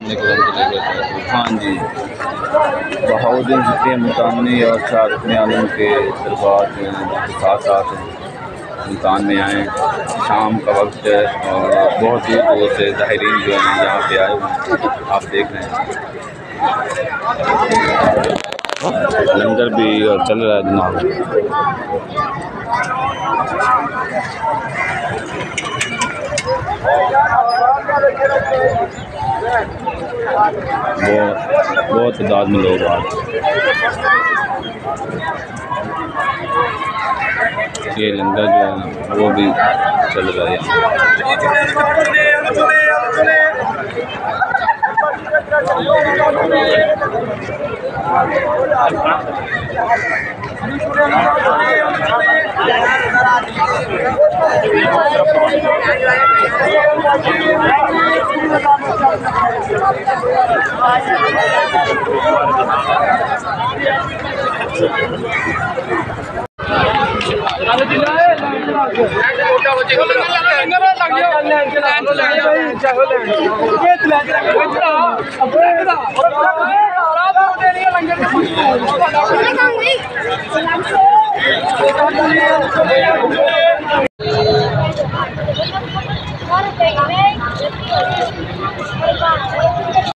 हाँ जी, बहाउद्दीन ज़िक्र मुल्तानी और शाह आलम के दरबार जो हैं साथ साथ मुल्तान में आए। शाम का वक्त है और बहुत दूर दूर से ज़ाहिरीन जो हैं यहाँ पे आए हुए हैं, आप देख रहे हैं। लंगर भी चल रहा है जनाब। बहुत तादाद में लोग आज ये लंगर जो है वो भी चल रहा है। लंगर